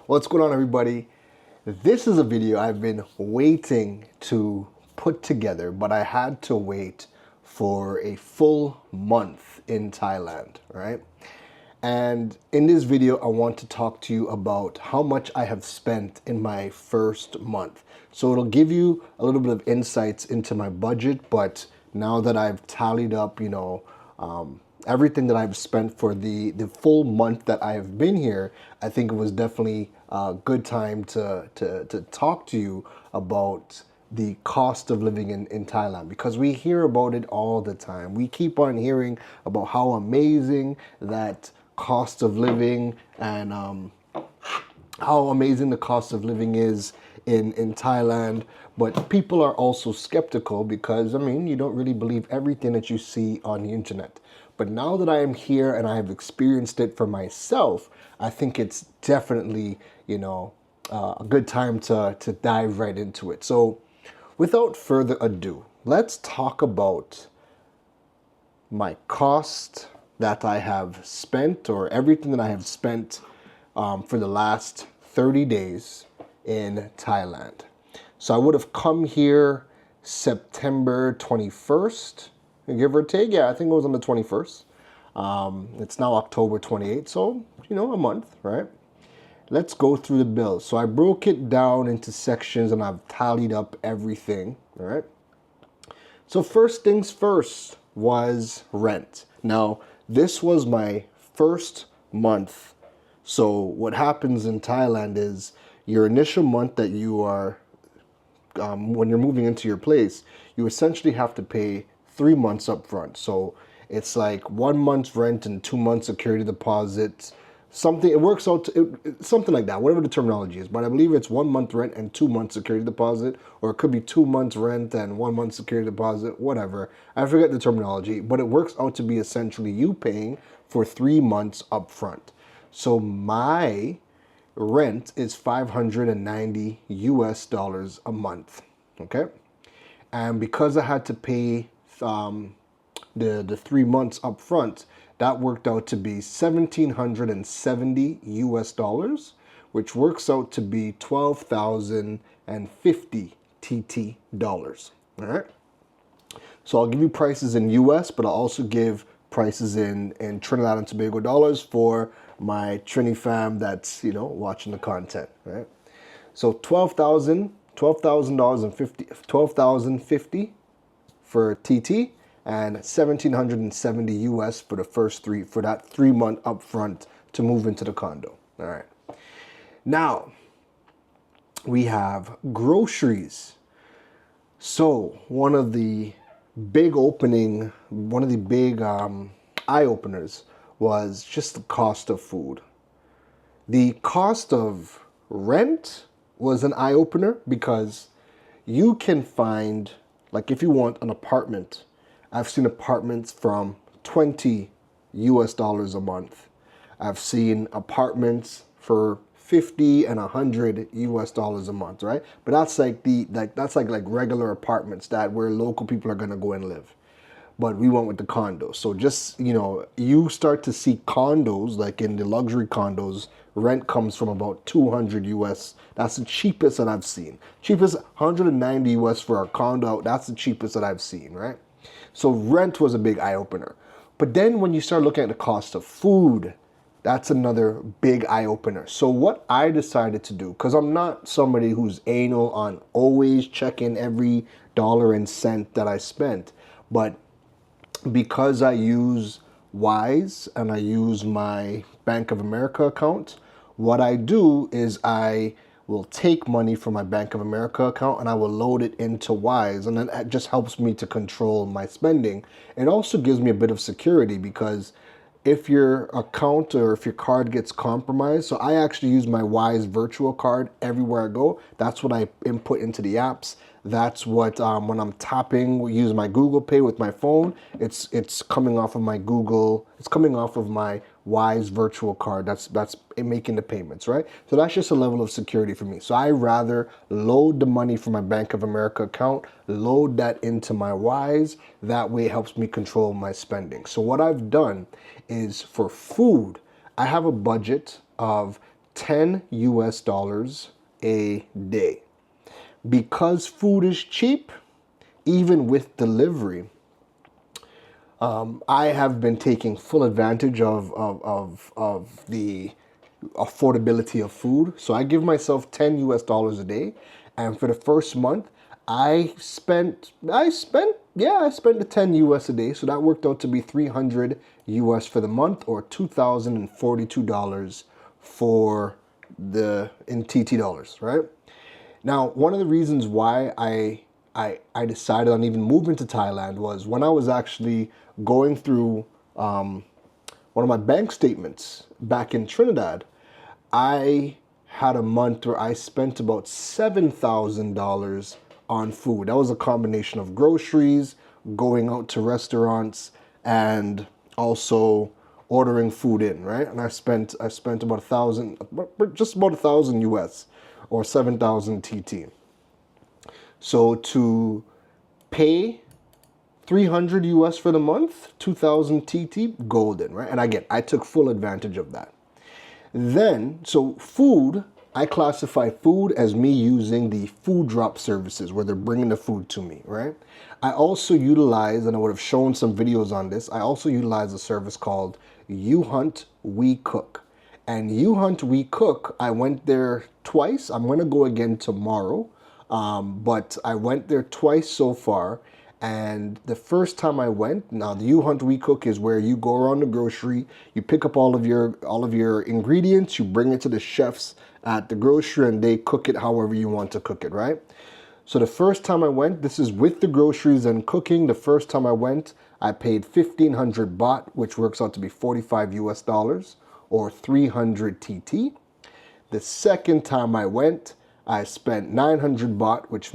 What's going on, everybody? This is a video I've been waiting to put together, but I had to wait for a full month in Thailand, right? And in this video, I want to talk to you about how much I have spent in my first month. So it'll give you a little bit of insights into my budget, but now that I've tallied up, everything that I've spent for the full month that I have been here, I think it was definitely a good time to talk to you about the cost of living in Thailand, because we hear about it all the time. We keep on hearing about how amazing that cost of living and how amazing the cost of living is in Thailand. But people are also skeptical because, you don't really believe everything that you see on the internet. But now that I am here and I have experienced it for myself, I think it's definitely, a good time to dive right into it. So without further ado, let's talk about my cost that I have spent, or everything that I have spent for the last 30 days in Thailand. So I would have come here September 21st, give or take. Yeah, I think it was on the 21st. It's now October 28th, so, a month, right? Let's go through the bills. So I broke it down into sections and I've tallied up everything, all right? So first things first was rent. Now, this was my first month. So what happens in Thailand is your initial month that you are, when you're moving into your place, you essentially have to pay 3 months up front. So it's like 1 month's rent and 2 months security deposit. It works out something like that, whatever the terminology is. But I believe it's 1 month rent and 2 months security deposit, or it could be 2 months rent and 1 month security deposit, whatever. I forget the terminology, but it works out to be essentially you paying for 3 months up front. So my rent is $590 a month, okay? And because I had to pay the 3 months up front, that worked out to be $1,770, which works out to be 12,050 TT dollars. All right. So I'll give you prices in US, but I'll also give prices in Trinidad and Tobago dollars for my Trini fam that's, watching the content, right? So $12,050 for TT, and 1,770 US for that 3 month upfront to move into the condo. All right. Now we have groceries. So one of the big eye openers was just the cost of food. The cost of rent was an eye opener because you can find, like, if you want an apartment, I've seen apartments from $20 a month. I've seen apartments for $50 and $100 a month, right? But that's like regular apartments where local people are gonna go and live. But we went with the condos. So just, you start to see condos, like in the luxury condos, rent comes from about 200 US. That's the cheapest that I've seen. Cheapest 190 US for a condo. That's the cheapest that I've seen, right? So rent was a big eye opener. But then when you start looking at the cost of food, that's another big eye opener. So what I decided to do, because I'm not somebody who's anal on always checking every dollar and cent that I spent, but because I use Wise and I use my Bank of America account, what I do is I will take money from my Bank of America account and I will load it into Wise, and then it just helps me to control my spending. It also gives me a bit of security because if your account or if your card gets compromised, so I actually use my Wise virtual card everywhere I go. That's what I input into the apps. That's what, when I'm tapping, we use my Google Pay with my phone, it's coming off of my Wise virtual card. That's making the payments, right? So that's just a level of security for me. So I rather load the money from my Bank of America account, load that into my Wise. That way it helps me control my spending. So what I've done is for food, I have a budget of 10 US dollars a day. Because food is cheap, even with delivery, I have been taking full advantage of the affordability of food. So I give myself 10 US dollars a day. And for the first month, I spent the 10 US a day. So that worked out to be 300 US for the month, or $2,042 for in TT dollars, right? Now, one of the reasons why I decided on even moving to Thailand was when I was actually going through one of my bank statements back in Trinidad. I had a month where I spent about $7,000 on food. That was a combination of groceries, going out to restaurants, and also ordering food in, right? And I spent about just about 1,000 US, or 7,000 TT. So to pay 300 US for the month, 2,000 TT, golden, right? And again, I took full advantage of that. Then, so food, I classify food as me using the food drop services where they're bringing the food to me, right? I also utilize, and I would have shown some videos on this, I also utilize a service called You Hunt We Cook. And You Hunt We Cook, I went there twice. I'm going to go again tomorrow. But I went there twice so far. And the first time I went, now the You Hunt We Cook is where you go around the grocery, you pick up all of your ingredients, you bring it to the chefs at the grocery, and they cook it however you want to cook it, right? So the first time I went, this is with the groceries and cooking. The first time I went, I paid 1,500 baht, which works out to be 45 US dollars, or 300 TT. The second time I went, I spent 900 baht, which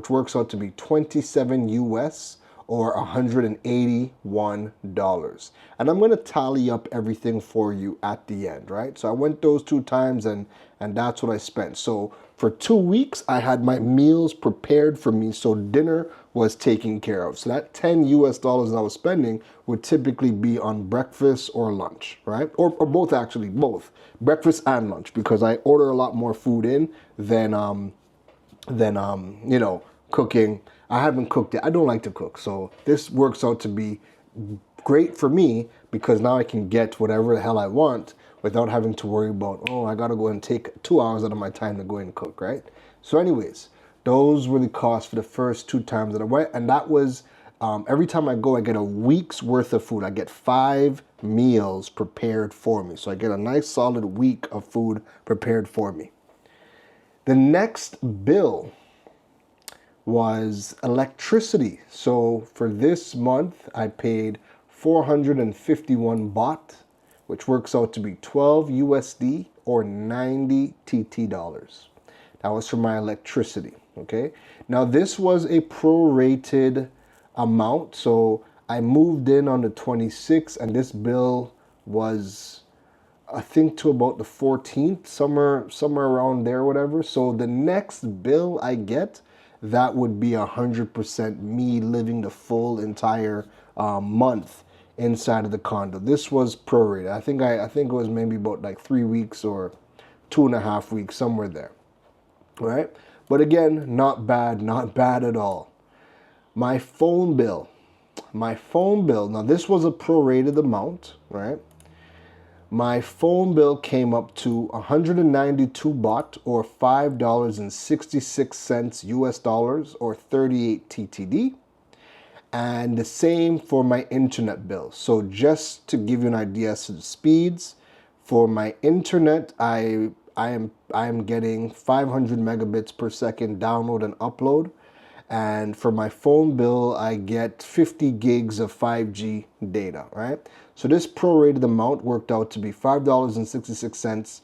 works out to be 27 US, or $181. And I'm going to tally up everything for you at the end, right? So I went those 2 times, and that's what I spent. So for 2 weeks, I had my meals prepared for me, so dinner was taken care of. So that 10 US dollars that I was spending would typically be on breakfast or lunch, right? Or both, actually, both. Breakfast and lunch, because I order a lot more food in than cooking. I haven't cooked it. I don't like to cook. So this works out to be great for me, because now I can get whatever the hell I want without having to worry about, oh, I got to go and take 2 hours out of my time to go and cook, right? So anyways, those were the costs for the first 2 times that I went. And that was, every time I go, I get a week's worth of food. I get 5 meals prepared for me. So I get a nice solid week of food prepared for me. The next bill was electricity. So for this month, I paid 451 baht, which works out to be 12 USD, or 90 TT dollars. That was for my electricity, okay? Now this was a prorated amount. So I moved in on the 26th, and this bill was, I think, to about the 14th, somewhere around there, whatever. So the next bill I get, that would be 100% me living the full entire month inside of the condo. This was prorated. I think it was maybe about like 3 weeks or 2.5 weeks, somewhere there, right? But again, not bad at all. My phone bill. Now this was a prorated amount, right? My phone bill came up to 192 baht, or $5.66 US dollars, or 38 TTD. And the same for my internet bill. So just to give you an idea as to the speeds, for my internet, I am getting 500 megabits per second download and upload. And for my phone bill, I get 50 gigs of 5G data, right? So this prorated amount worked out to be $5.66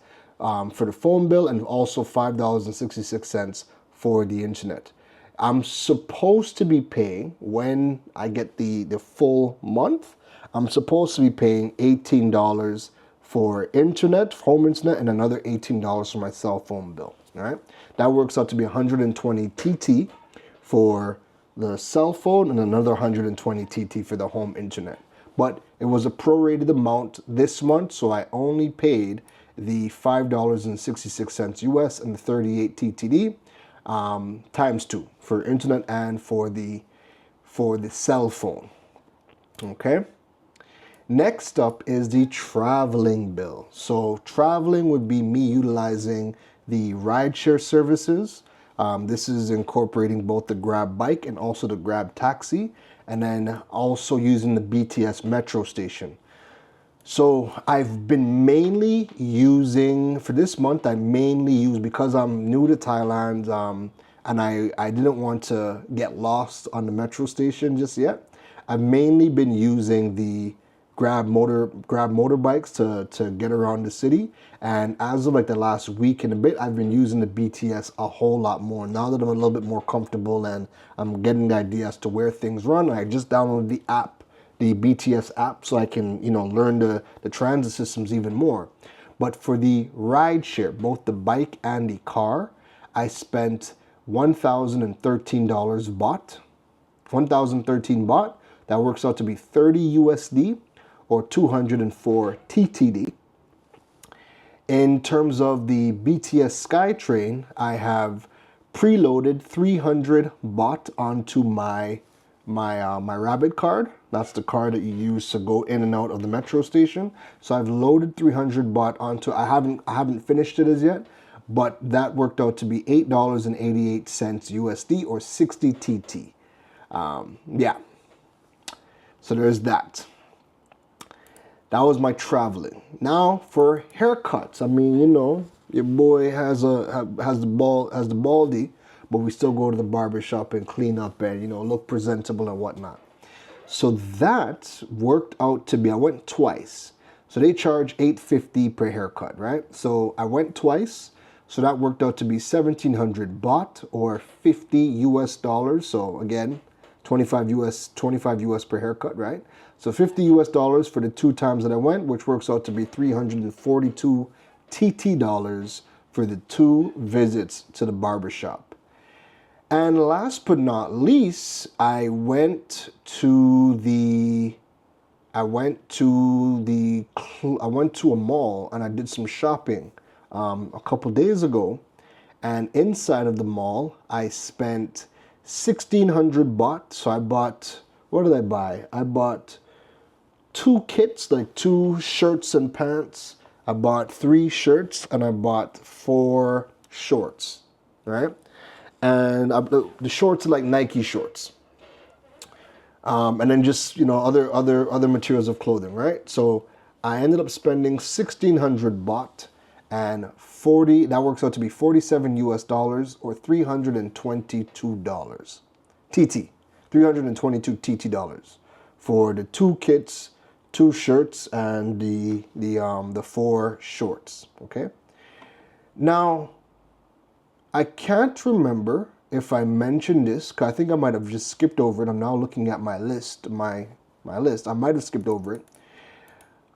for the phone bill, and also $5.66 for the internet. I'm supposed to be paying, when I get the full month, I'm supposed to be paying $18 for internet, home internet, and another $18 for my cell phone bill, all right? That works out to be 120 TT for the cell phone, and another 120 TT for the home internet. But it was a prorated amount this month, so I only paid the $5.66 US and the 38 TTD times 2 for internet and for the cell phone. Okay. Next up is the traveling bill. So traveling would be me utilizing the rideshare services. This is incorporating both the Grab bike and also the Grab taxi, and then also using the BTS metro station. So I've been mainly using, for this month, I mainly use, because I'm new to Thailand, and I didn't want to get lost on the metro station just yet. I've mainly been using the Grab motorbikes to get around the city. And as of like the last week and a bit, I've been using the BTS a whole lot more. Now that I'm a little bit more comfortable and I'm getting the idea as to where things run, I just downloaded the app, the BTS app, so I can, learn the transit systems even more. But for the rideshare, both the bike and the car, I spent $1,013 baht. 1,013 baht. That works out to be 30 USD or 204 TTD. In terms of the BTS SkyTrain, I have preloaded 300 baht onto my Rabbit card. That's the card that you use to go in and out of the metro station. So I've loaded 300 baht onto. I haven't finished it as yet, but that worked out to be $8.88 USD or 60 TT. Yeah. So there's that. That was my traveling. Now for haircuts. I mean, your boy has the baldy, but we still go to the barber shop and clean up and look presentable and whatnot. So that worked out to be, I went twice. So they charge $8.50 per haircut, right? So I went twice. So that worked out to be 1,700 baht or 50 US dollars. So again, 25 US per haircut, right? So 50 US dollars for the 2 times that I went, which works out to be 342 TT dollars for the 2 visits to the barbershop. And last but not least, I went to a mall and I did some shopping a couple days ago. And inside of the mall, I spent 1,600 baht. So I bought, what did I buy? I bought 2 kits, like 2 shirts and pants. I bought 3 shirts and I bought 4 shorts, right? And the shorts are like Nike shorts. And then just, other materials of clothing, right? So I ended up spending 1,600 baht and that works out to be 47 US dollars or $322 TT, 322 TT dollars for the 2 kits, 2 shirts, and the 4 shorts. Okay. Now, I can't remember if I mentioned this, because I think I might have just skipped over it. I'm now looking at my list, my list. I might have skipped over it.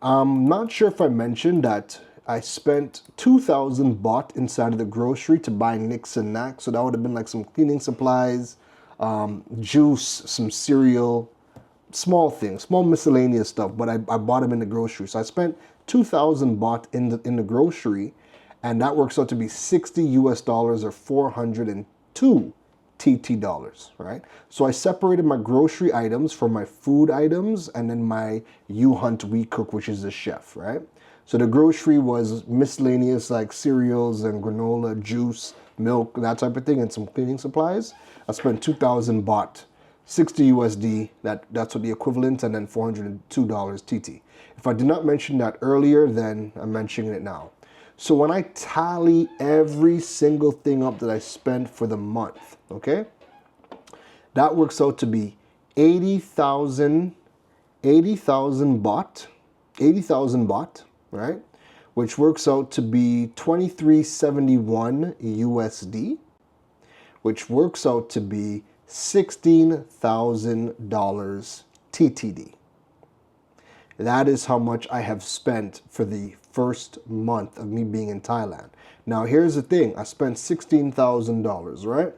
I'm not sure if I mentioned that I spent 2,000 baht inside of the grocery to buy nicks and knacks. So that would have been like some cleaning supplies, juice, some cereal, small things, small miscellaneous stuff. But I bought them in the grocery. So I spent 2,000 baht in the grocery, and that works out to be 60 US dollars or 402 TT dollars, right? So I separated my grocery items from my food items and then my U-Hunt We Cook, which is the chef, right? So the grocery was miscellaneous like cereals and granola, juice, milk, that type of thing, and some cleaning supplies. I spent 2,000 baht, 60 USD, that's what the equivalent, and then $402 TT. If I did not mention that earlier, then I'm mentioning it now. So when I tally every single thing up that I spent for the month, okay, that works out to be 80,000 baht, right? Which works out to be 2371 USD, which works out to be $16,000 TTD. That is how much I have spent for the first month of me being in Thailand. Now, here's the thing. I spent $16,000, right?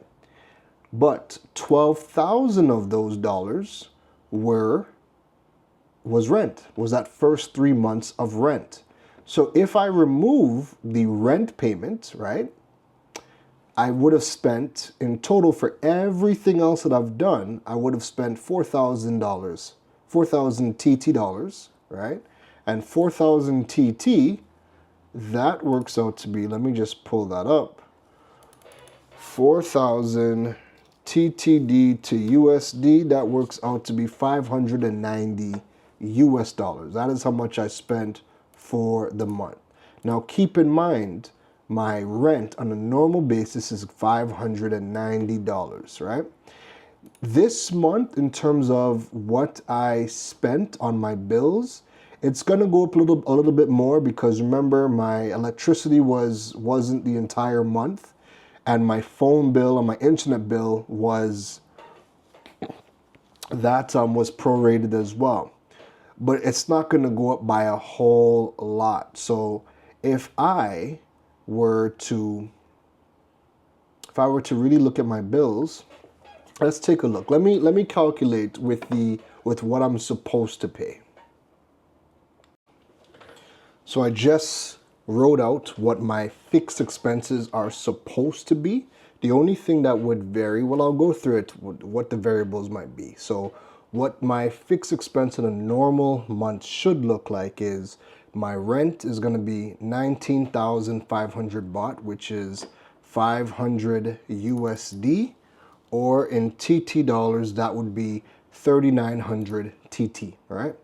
But 12,000 of those dollars was rent, was that first 3 months of rent. So if I remove the rent payment, right, I would have spent in total for everything else that I've done, I would have spent $4,000, 4,000 TT dollars, right? And 4,000 TT, that works out to be, let me just pull that up, 4,000 TTD to USD, that works out to be 590 US dollars. That is how much I spent for the month. Now keep in mind, my rent on a normal basis is $590, right? This month, in terms of what I spent on my bills, it's gonna go up a little bit more because remember my electricity wasn't the entire month, and my phone bill and my internet bill was prorated as well. But it's not gonna go up by a whole lot. So if I were to really look at my bills, let's take a look. Let me calculate with what I'm supposed to pay. So I just wrote out what my fixed expenses are supposed to be. The only thing that would vary, well, I'll go through it, what the variables might be. So what my fixed expense in a normal month should look like is my rent is going to be 19,500 baht, which is 500 USD, or in TT dollars, that would be 3,900 TT, right?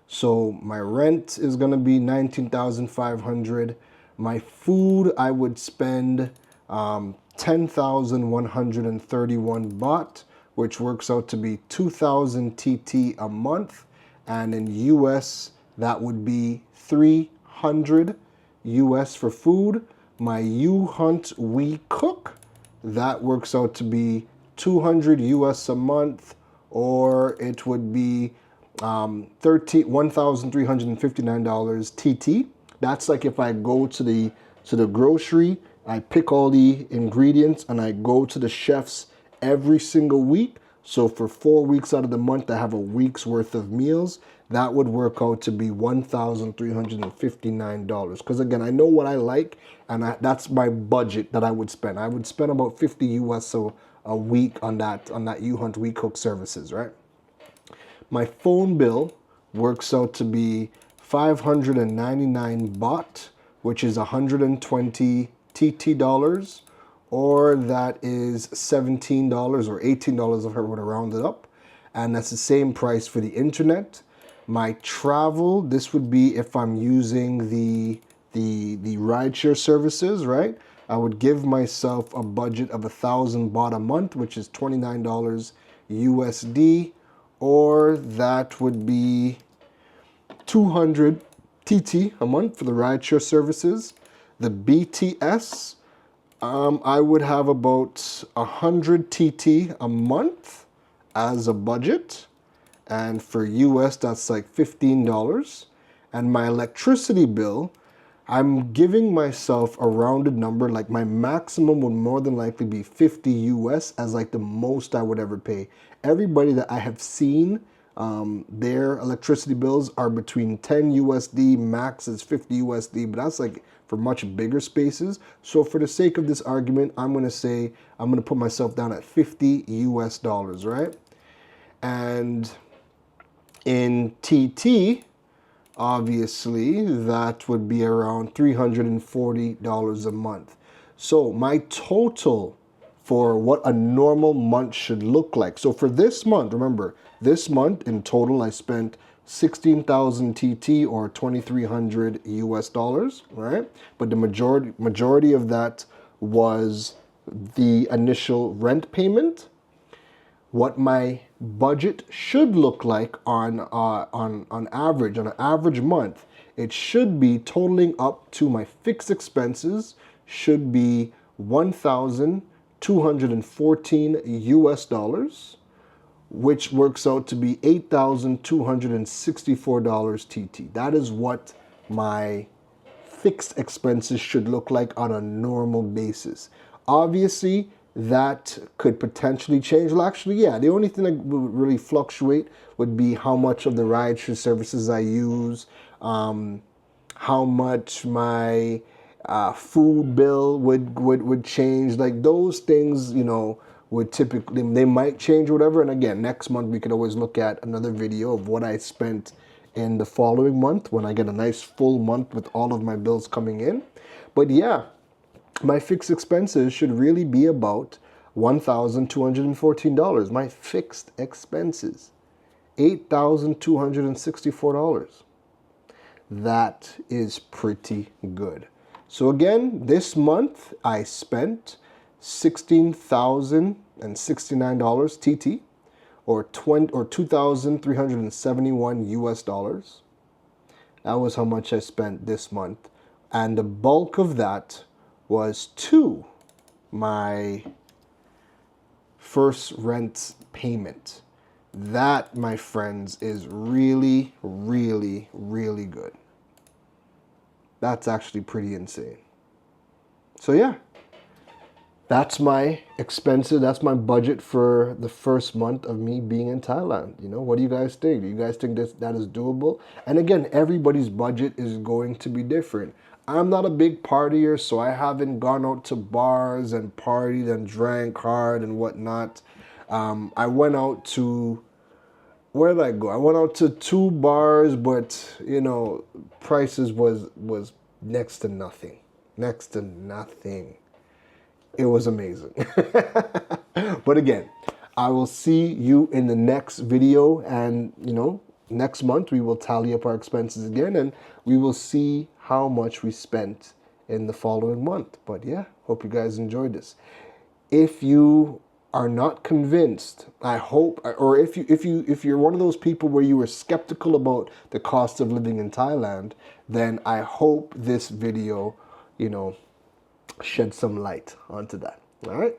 So my rent is going to be 19,500. My food, I would spend 10,131 baht, which works out to be 2,000 TT a month. And in US, that would be 300 US for food. My U-Hunt We Cook, that works out to be 200 US a month, or it would be $1,359 TT. That's like if I go to the grocery, I pick all the ingredients and I go to the chefs every single week. So for 4 weeks out of the month, I have a week's worth of meals. That would work out to be $1,359. Because again, I know what I like, and that's my budget that I would spend. I would spend about 50 US a week on that U-Hunt We Cook services, right? My phone bill works out to be 599 baht, which is 120 TT dollars, or that is $17 or $18 if I were to round it up. And that's the same price for the internet. My travel, this would be if I'm using the rideshare services, right? I would give myself a budget of 1,000 baht a month, which is $29 USD, or that would be 200 TT a month for the rideshare services. The BTS, I would have about 100 TT a month as a budget. And for US, that's like $15. And my electricity bill, I'm giving myself a rounded number, like my maximum would more than likely be 50 US as like the most I would ever pay. Everybody that I have seen, their electricity bills are between 10 USD, max is 50 USD, but that's like for much bigger spaces. So for the sake of this argument, I'm gonna say, I'm gonna put myself down at 50 US dollars, right? And in TT, obviously, that would be around $340 a month. So my total for what a normal month should look like. So for this month, remember, this month in total, I spent 16,000 TT or 2,300 US dollars, right? But the majority of that was the initial rent payment. What my budget should look like on an average month, it should be totaling up to my fixed expenses should be 1,214 US dollars, which works out to be $8,264 TT. That is what my fixed expenses should look like on a normal basis. Obviously, that could potentially change. Well, actually, yeah, the only thing that would really fluctuate would be how much of the rideshare services I use, how much my food bill would change. Like those things, you know, would typically, they might change, whatever. And again, next month we could always look at another video of what I spent in the following month when I get a nice full month with all of my bills coming in. But yeah, my fixed expenses should really be about $1,214. My fixed expenses, $8,264. That is pretty good. So again, this month I spent $16,069 TT, or 2,371 US dollars. That was how much I spent this month, and the bulk of that was to my first rent payment. That, my friends, is really, really, really good. That's actually pretty insane. So yeah, that's my expenses. That's my budget for the first month of me being in Thailand. You know, what do you guys think? Do you guys think that is doable? And again, everybody's budget is going to be different. I'm not a big partier, so I haven't gone out to bars and partied and drank hard and whatnot. I went out to, where did I go? I went out to 2 bars, but you know, prices was next to nothing. Next to nothing. It was amazing. But again, I will see you in the next video, and you know, next month we will tally up our expenses again, and we will see how much we spent in the following month. But yeah, hope you guys enjoyed this. If you are not convinced, I hope, or if you're one of those people where you were skeptical about the cost of living in Thailand, then I hope this video, you know, shed some light onto that. All right.